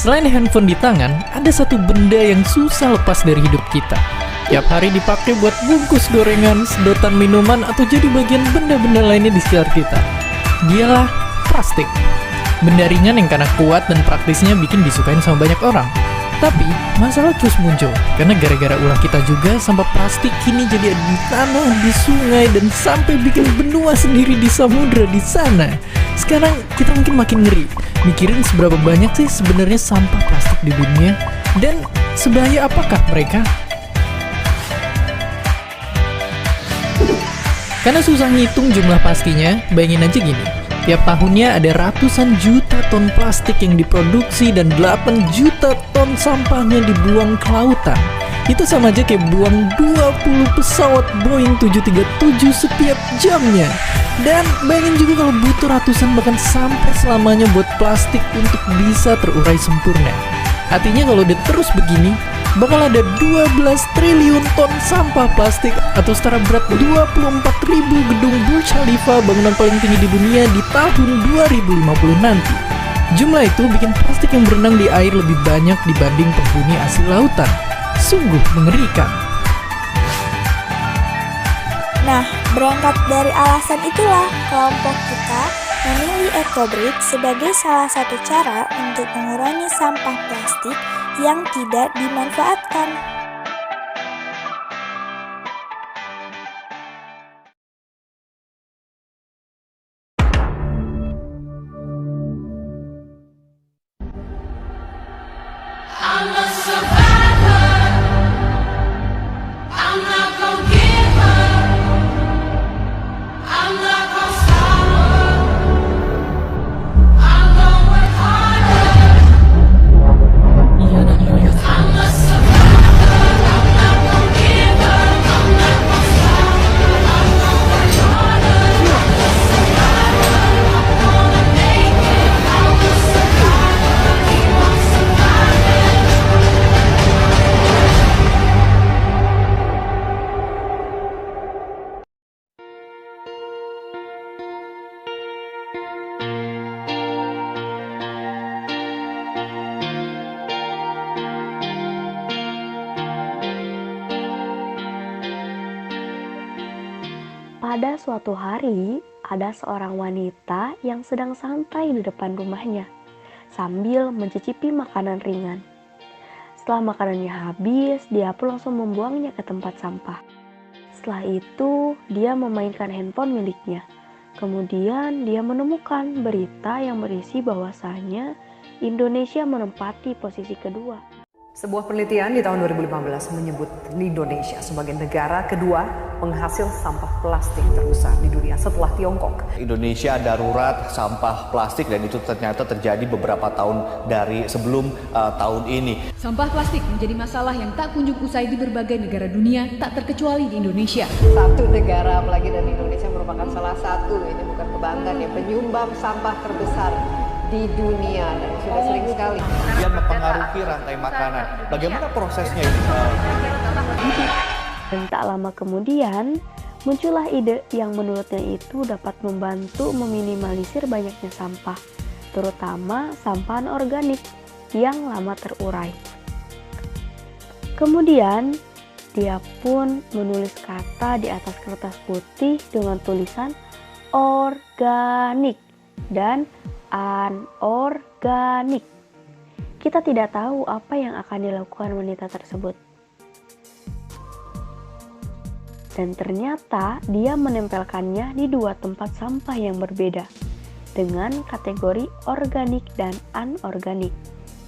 Selain handphone di tangan, ada satu benda yang susah lepas dari hidup kita. Tiap hari dipakai buat bungkus gorengan, sedotan minuman, atau jadi bagian benda-benda lainnya di sekitar kita. Dialah plastik. Benda ringan yang karena kuat dan praktisnya bikin disukain sama banyak orang. Tapi, masalah terus muncul, karena gara-gara ulah kita juga, sampah plastik kini jadi ada di tanah, di sungai, dan sampai bikin benua sendiri di samudra di sana. Sekarang, kita mungkin makin ngeri, mikirin seberapa banyak sih sebenarnya sampah plastik di dunia, dan sebahaya apakah mereka? Karena susah ngitung jumlah pastinya, bayangin aja gini. Tiap tahunnya ada ratusan juta ton plastik yang diproduksi dan 8 juta ton sampahnya dibuang ke lautan. Itu sama aja kayak buang 20 pesawat Boeing 737 setiap jamnya. Dan bayangin juga kalau butuh ratusan bahkan sampai selamanya buat plastik untuk bisa terurai sempurna. Artinya kalau udah terus begini, bakal ada 12 triliun ton sampah plastik atau setara berat 24.000 gedung Burj Khalifa, bangunan paling tinggi di dunia di tahun 2050 nanti. Jumlah itu bikin plastik yang berenang di air lebih banyak dibanding penghuni asli lautan. Sungguh mengerikan. Nah, berangkat dari alasan itulah kelompok kita memilih EcoBrick sebagai salah satu cara untuk mengurangi sampah plastik yang tidak dimanfaatkan. Pada suatu hari, ada seorang wanita yang sedang santai di depan rumahnya sambil mencicipi makanan ringan. Setelah makanannya habis, dia pun langsung membuangnya ke tempat sampah. Setelah itu, dia memainkan handphone miliknya. Kemudian, dia menemukan berita yang berisi bahwasanya Indonesia menempati posisi kedua. Sebuah penelitian di tahun 2015 menyebut Indonesia sebagai negara kedua penghasil sampah plastik terbesar di dunia setelah Tiongkok. Indonesia darurat sampah plastik dan itu ternyata terjadi beberapa tahun dari sebelum tahun ini. Sampah plastik menjadi masalah yang tak kunjung usai di berbagai negara dunia, tak terkecuali di Indonesia. Satu negara, apalagi dan Indonesia merupakan salah satu, ini bukan kebanggaan ya, penyumbang sampah terbesar di dunia dan sudah sering sekali. Dia mempengaruhi rantai makanan. Bagaimana prosesnya itu? Dan tak lama kemudian, muncullah ide yang menurutnya itu dapat membantu meminimalisir banyaknya sampah, terutama sampah organik yang lama terurai. Kemudian, dia pun menulis kata di atas kertas putih dengan tulisan organik dan anorganik. Kita tidak tahu apa yang akan dilakukan wanita tersebut. Dan ternyata dia menempelkannya di dua tempat sampah yang berbeda dengan kategori organik dan anorganik.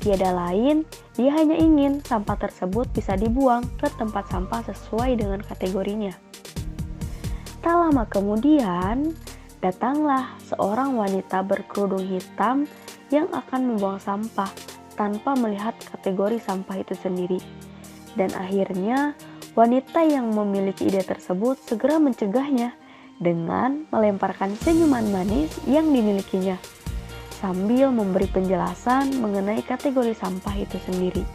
Tiada lain, dia hanya ingin sampah tersebut bisa dibuang ke tempat sampah sesuai dengan kategorinya. Tak lama kemudian, datanglah seorang wanita berkerudung hitam yang akan membuang sampah tanpa melihat kategori sampah itu sendiri. Dan akhirnya, wanita yang memiliki ide tersebut segera mencegahnya dengan melemparkan senyuman manis yang dimilikinya, sambil memberi penjelasan mengenai kategori sampah itu sendiri.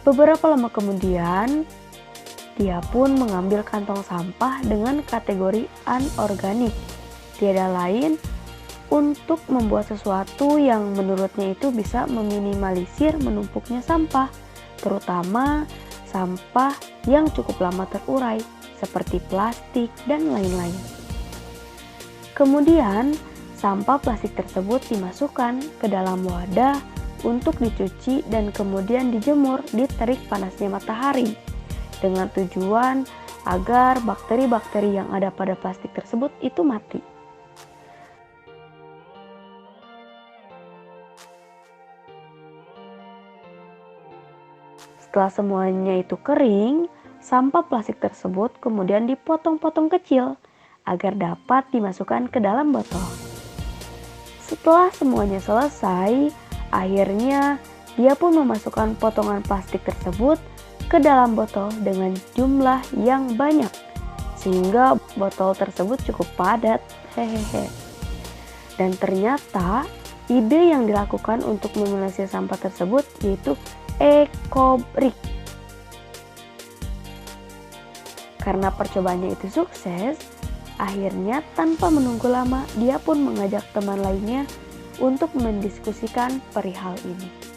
Beberapa lama kemudian, dia pun mengambil kantong sampah dengan kategori anorganik. Tiada lain, untuk membuat sesuatu yang menurutnya itu bisa meminimalisir menumpuknya sampah, terutama sampah yang cukup lama terurai seperti plastik dan lain-lain. Kemudian, sampah plastik tersebut dimasukkan ke dalam wadah untuk dicuci dan kemudian dijemur di terik panasnya matahari dengan tujuan agar bakteri-bakteri yang ada pada plastik tersebut itu mati. Setelah semuanya itu kering, sampah plastik tersebut kemudian dipotong-potong kecil agar dapat dimasukkan ke dalam botol. Setelah semuanya selesai, akhirnya dia pun memasukkan potongan plastik tersebut ke dalam botol dengan jumlah yang banyak, sehingga botol tersebut cukup padat. Hehehe. Dan ternyata ide yang dilakukan untuk meminimalisir sampah tersebut yaitu EcoBrick. Karena percobaannya itu sukses, akhirnya tanpa menunggu lama dia pun mengajak teman lainnya untuk mendiskusikan perihal ini.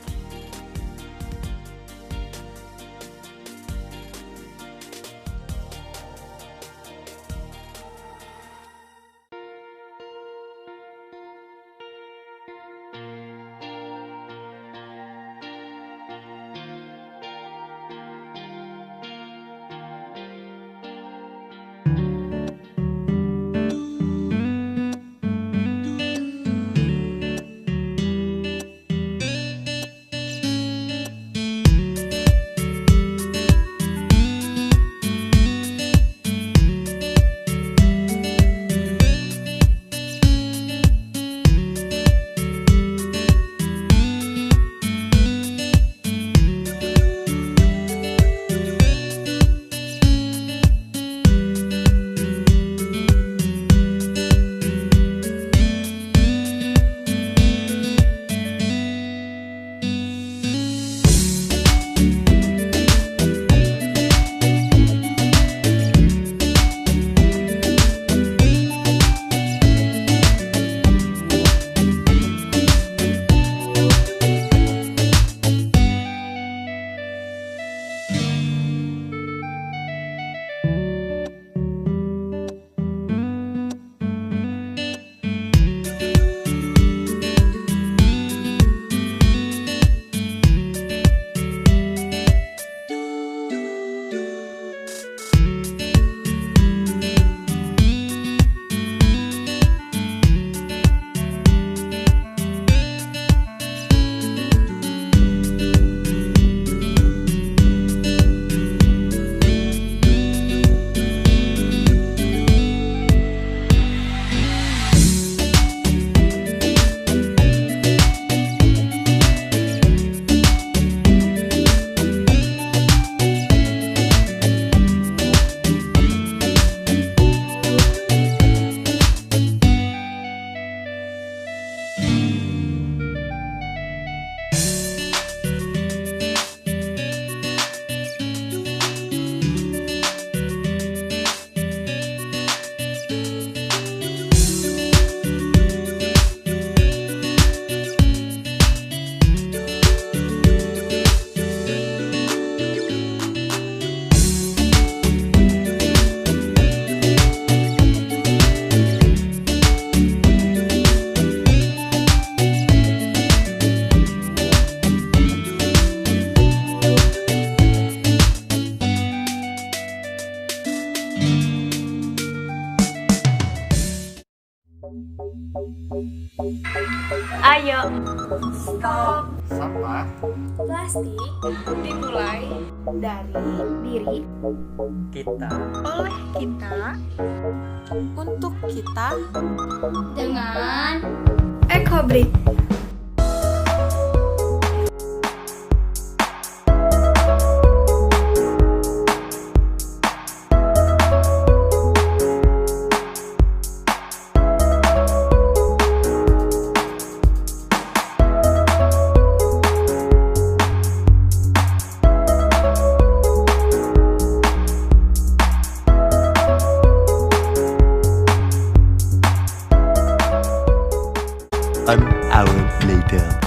Ayo, Stop. Sampah plastik Dimulai dari diri kita oleh kita untuk kita dengan EcoBrick. An hour later.